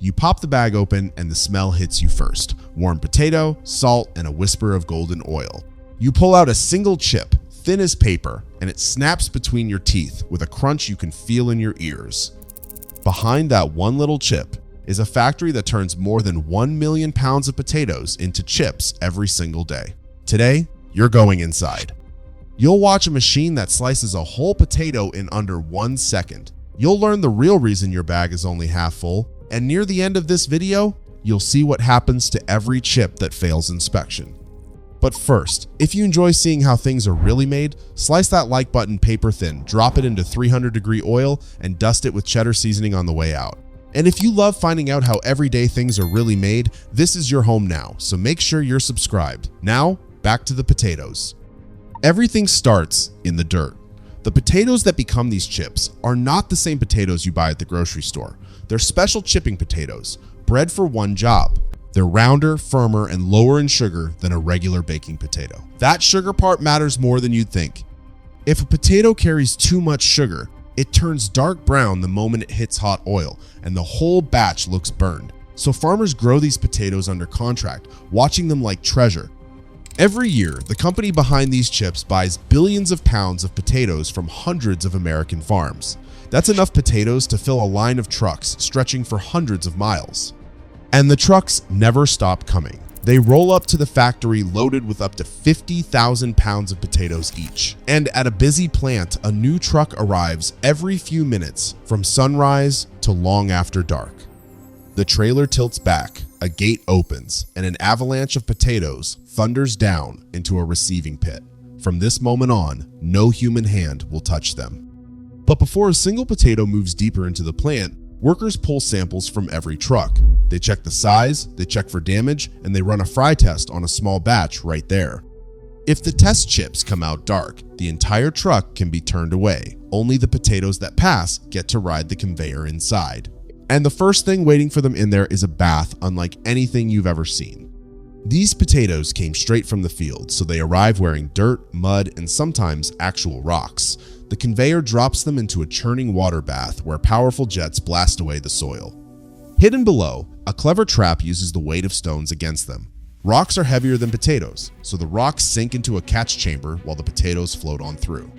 You pop the bag open and the smell hits you first. Warm potato, salt, and a whisper of golden oil. You pull out a single chip, thin as paper, and it snaps between your teeth with a crunch you can feel in your ears. Behind that one little chip is a factory that turns more than 1 million pounds of potatoes into chips every single day. Today, you're going inside. You'll watch a machine that slices a whole potato in under 1 second. You'll learn the real reason your bag is only half full, and near the end of this video, you'll see what happens to every chip that fails inspection. But first, if you enjoy seeing how things are really made, slice that like button paper thin, drop it into 300-degree oil, and dust it with cheddar seasoning on the way out. And if you love finding out how everyday things are really made, this is your home now, so make sure you're subscribed. Now, back to the potatoes. Everything starts in the dirt. The potatoes that become these chips are not the same potatoes you buy at the grocery store. They're special chipping potatoes, bred for one job. They're rounder, firmer, and lower in sugar than a regular baking potato. That sugar part matters more than you'd think. If a potato carries too much sugar, it turns dark brown the moment it hits hot oil, and the whole batch looks burned. So farmers grow these potatoes under contract, watching them like treasure. Every year, the company behind these chips buys billions of pounds of potatoes from hundreds of American farms. That's enough potatoes to fill a line of trucks stretching for hundreds of miles. And the trucks never stop coming. They roll up to the factory loaded with up to 50,000 pounds of potatoes each. And at a busy plant, a new truck arrives every few minutes from sunrise to long after dark. The trailer tilts back, a gate opens, and an avalanche of potatoes thunders down into a receiving pit. From this moment on, no human hand will touch them. But before a single potato moves deeper into the plant, workers pull samples from every truck. They check the size, they check for damage, and they run a fry test on a small batch right there. If the test chips come out dark, the entire truck can be turned away. Only the potatoes that pass get to ride the conveyor inside. And the first thing waiting for them in there is a bath unlike anything you've ever seen. These potatoes came straight from the field, so they arrive wearing dirt, mud, and sometimes actual rocks. The conveyor drops them into a churning water bath where powerful jets blast away the soil. Hidden below, a clever trap uses the weight of stones against them. Rocks are heavier than potatoes, so the rocks sink into a catch chamber while the potatoes float on through.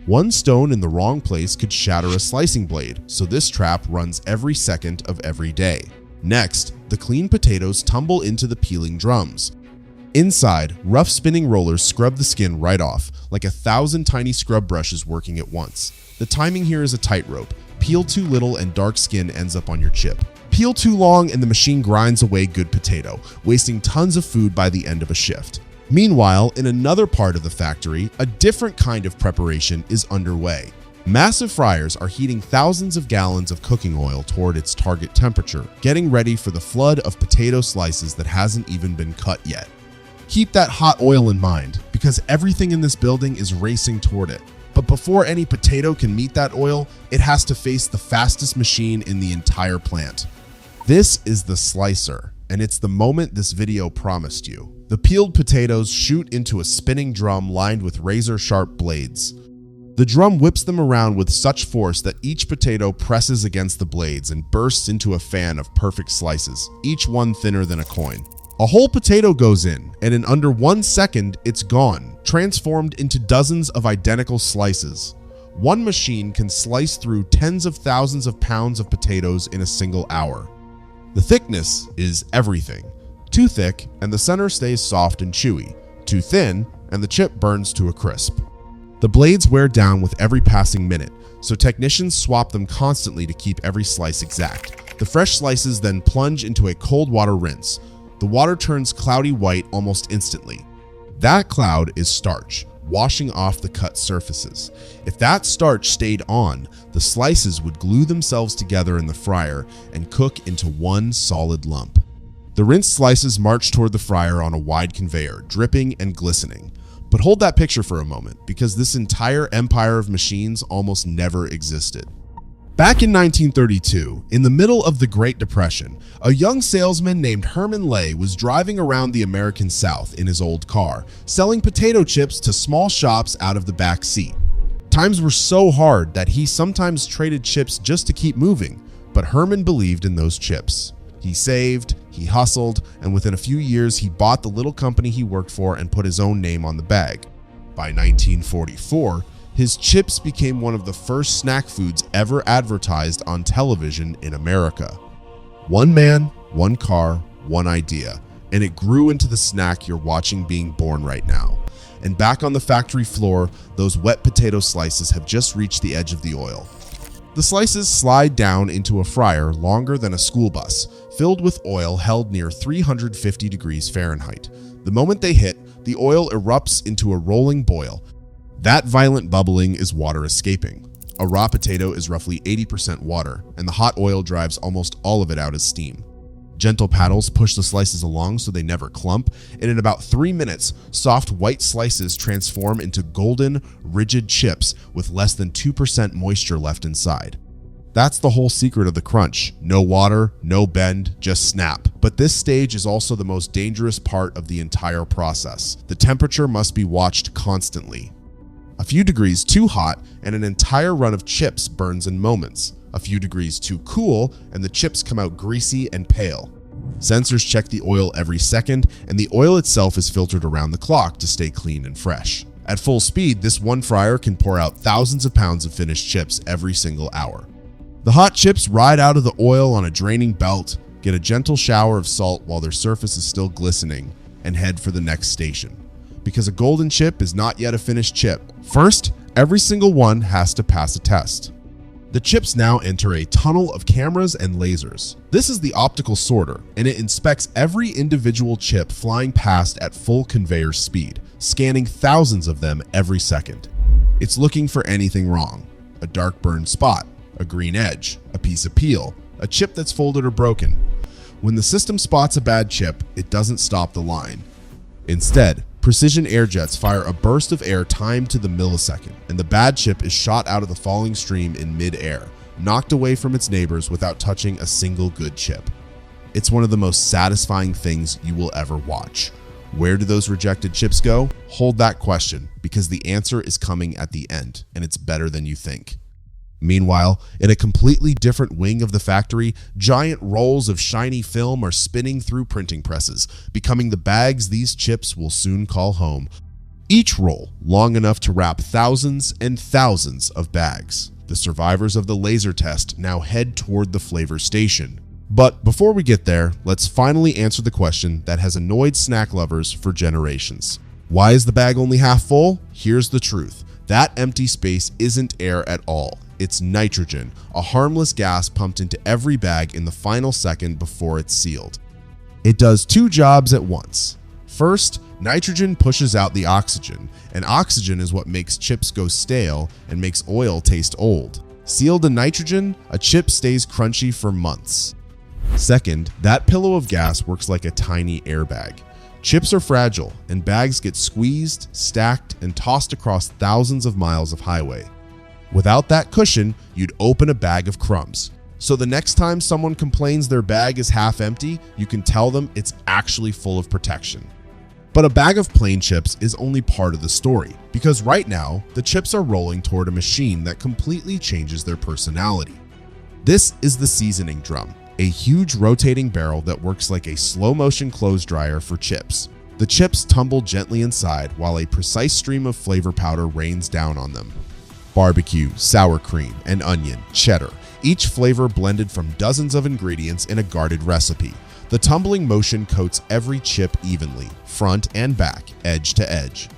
One stone in the wrong place could shatter a slicing blade, so this trap runs every second of every day. Next, the clean potatoes tumble into the peeling drums. Inside, rough spinning rollers scrub the skin right off, like 1,000 tiny scrub brushes working at once. The timing here is a tightrope. Peel too little and dark skin ends up on your chip. Peel too long and the machine grinds away good potato, wasting tons of food by the end of a shift. Meanwhile, in another part of the factory, a different kind of preparation is underway. Massive fryers are heating thousands of gallons of cooking oil toward its target temperature, getting ready for the flood of potato slices that hasn't even been cut yet. Keep that hot oil in mind, because everything in this building is racing toward it. But before any potato can meet that oil, it has to face the fastest machine in the entire plant. This is the slicer, and it's the moment this video promised you. The peeled potatoes shoot into a spinning drum lined with razor-sharp blades. The drum whips them around with such force that each potato presses against the blades and bursts into a fan of perfect slices, each one thinner than a coin. A whole potato goes in, and in under 1 second, it's gone, transformed into dozens of identical slices. One machine can slice through tens of thousands of pounds of potatoes in a single hour. The thickness is everything. Too thick, and the center stays soft and chewy. Too thin, and the chip burns to a crisp. The blades wear down with every passing minute, so technicians swap them constantly to keep every slice exact. The fresh slices then plunge into a cold water rinse. The water turns cloudy white almost instantly. That cloud is starch, washing off the cut surfaces. If that starch stayed on, the slices would glue themselves together in the fryer and cook into one solid lump. The rinsed slices march toward the fryer on a wide conveyor, dripping and glistening. But hold that picture for a moment, because this entire empire of machines almost never existed. Back in 1932, in the middle of the Great Depression, a young salesman named Herman Lay was driving around the American South in his old car, selling potato chips to small shops out of the back seat. Times were so hard that he sometimes traded chips just to keep moving, but Herman believed in those chips. He saved, he hustled, and within a few years he bought the little company he worked for and put his own name on the bag. By 1944, his chips became one of the first snack foods ever advertised on television in America. One man, one car, one idea, and it grew into the snack you're watching being born right now. And back on the factory floor, those wet potato slices have just reached the edge of the oil. The slices slide down into a fryer longer than a school bus, filled with oil held near 350 degrees Fahrenheit. The moment they hit, the oil erupts into a rolling boil. That violent bubbling is water escaping. A raw potato is roughly 80% water, and the hot oil drives almost all of it out as steam. Gentle paddles push the slices along so they never clump, and in about 3 minutes, soft white slices transform into golden, rigid chips with less than 2% moisture left inside. That's the whole secret of the crunch. No water, no bend, just snap. But this stage is also the most dangerous part of the entire process. The temperature must be watched constantly. A few degrees too hot and an entire run of chips burns in moments. A few degrees too cool and the chips come out greasy and pale. Sensors check the oil every second, and the oil itself is filtered around the clock to stay clean and fresh. At full speed, this one fryer can pour out thousands of pounds of finished chips every single hour. The hot chips ride out of the oil on a draining belt, get a gentle shower of salt while their surface is still glistening, and head for the next station. Because a golden chip is not yet a finished chip. First, every single one has to pass a test. The chips now enter a tunnel of cameras and lasers. This is the optical sorter, and it inspects every individual chip flying past at full conveyor speed, scanning thousands of them every second. It's looking for anything wrong. A dark burned spot, a green edge, a piece of peel, a chip that's folded or broken. When the system spots a bad chip, it doesn't stop the line. Instead, precision air jets fire a burst of air timed to the millisecond, and the bad chip is shot out of the falling stream in mid-air, knocked away from its neighbors without touching a single good chip. It's one of the most satisfying things you will ever watch. Where do those rejected chips go? Hold that question, because the answer is coming at the end, and it's better than you think. Meanwhile, in a completely different wing of the factory, giant rolls of shiny film are spinning through printing presses, becoming the bags these chips will soon call home. Each roll long enough to wrap thousands and thousands of bags. The survivors of the laser test now head toward the flavor station. But before we get there, let's finally answer the question that has annoyed snack lovers for generations. Why is the bag only half full? Here's the truth. That empty space isn't air at all. It's nitrogen, a harmless gas pumped into every bag in the final second before it's sealed. It does two jobs at once. First, nitrogen pushes out the oxygen, and oxygen is what makes chips go stale and makes oil taste old. Sealed in nitrogen, a chip stays crunchy for months. Second, that pillow of gas works like a tiny airbag. Chips are fragile, and bags get squeezed, stacked, and tossed across thousands of miles of highway. Without that cushion, you'd open a bag of crumbs. So the next time someone complains their bag is half empty, you can tell them it's actually full of protection. But a bag of plain chips is only part of the story, because right now, the chips are rolling toward a machine that completely changes their personality. This is the seasoning drum, a huge rotating barrel that works like a slow-motion clothes dryer for chips. The chips tumble gently inside while a precise stream of flavor powder rains down on them. Barbecue, sour cream, and onion, cheddar, each flavor blended from dozens of ingredients in a guarded recipe. The tumbling motion coats every chip evenly, front and back, edge to edge.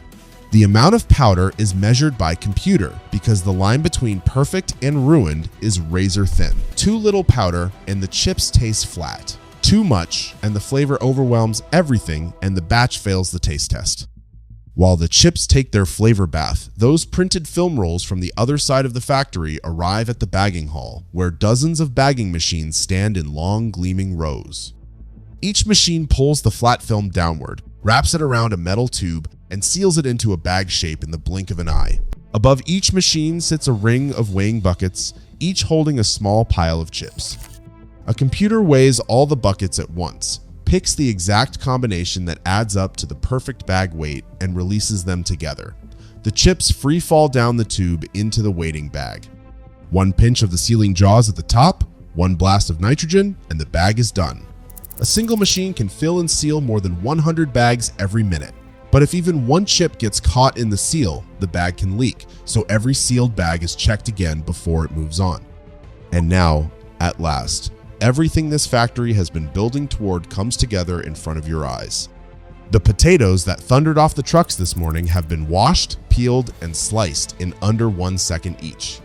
The amount of powder is measured by computer because the line between perfect and ruined is razor thin. Too little powder and the chips taste flat. Too much and the flavor overwhelms everything and the batch fails the taste test. While the chips take their flavor bath, those printed film rolls from the other side of the factory arrive at the bagging hall, where dozens of bagging machines stand in long, gleaming rows. Each machine pulls the flat film downward, wraps it around a metal tube, and seals it into a bag shape in the blink of an eye. Above each machine sits a ring of weighing buckets, each holding a small pile of chips. A computer weighs all the buckets at once, picks the exact combination that adds up to the perfect bag weight, and releases them together. The chips free fall down the tube into the waiting bag. One pinch of the sealing jaws at the top, one blast of nitrogen, and the bag is done. A single machine can fill and seal more than 100 bags every minute. But if even one chip gets caught in the seal, the bag can leak, so every sealed bag is checked again before it moves on. And now, at last, everything this factory has been building toward comes together in front of your eyes. The potatoes that thundered off the trucks this morning have been washed, peeled, and sliced in under 1 second each.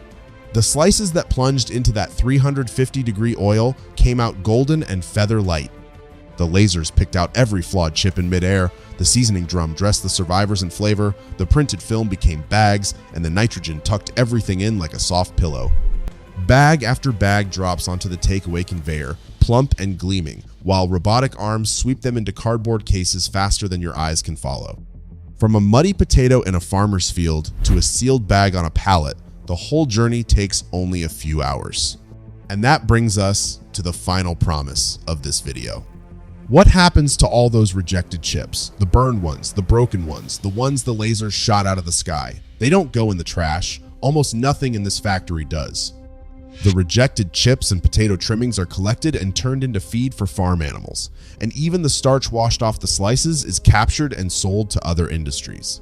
The slices that plunged into that 350-degree oil came out golden and feather light. The lasers picked out every flawed chip in midair, the seasoning drum dressed the survivors in flavor, the printed film became bags, and the nitrogen tucked everything in like a soft pillow. Bag after bag drops onto the takeaway conveyor, plump and gleaming, while robotic arms sweep them into cardboard cases faster than your eyes can follow. From a muddy potato in a farmer's field to a sealed bag on a pallet, the whole journey takes only a few hours. And that brings us to the final promise of this video. What happens to all those rejected chips? The burned ones, the broken ones, the ones the lasers shot out of the sky. They don't go in the trash. Almost nothing in this factory does. The rejected chips and potato trimmings are collected and turned into feed for farm animals. And even the starch washed off the slices is captured and sold to other industries.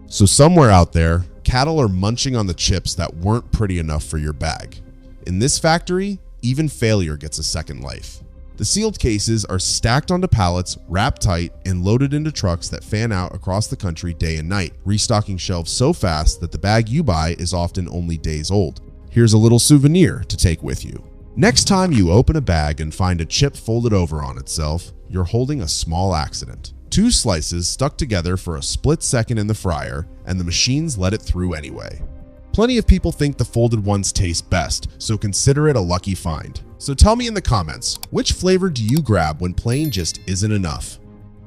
So somewhere out there, cattle are munching on the chips that weren't pretty enough for your bag. In this factory, even failure gets a second life. The sealed cases are stacked onto pallets, wrapped tight, and loaded into trucks that fan out across the country day and night, restocking shelves so fast that the bag you buy is often only days old. Here's a little souvenir to take with you. Next time you open a bag and find a chip folded over on itself, you're holding a small accident. 2 slices stuck together for a split second in the fryer, and the machines let it through anyway. Plenty of people think the folded ones taste best, so consider it a lucky find. So tell me in the comments, which flavor do you grab when plain just isn't enough?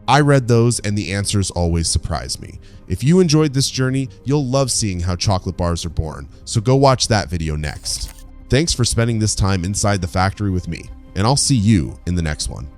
I read those and the answers always surprise me. If you enjoyed this journey, you'll love seeing how chocolate bars are born, so go watch that video next. Thanks for spending this time inside the factory with me, and I'll see you in the next one.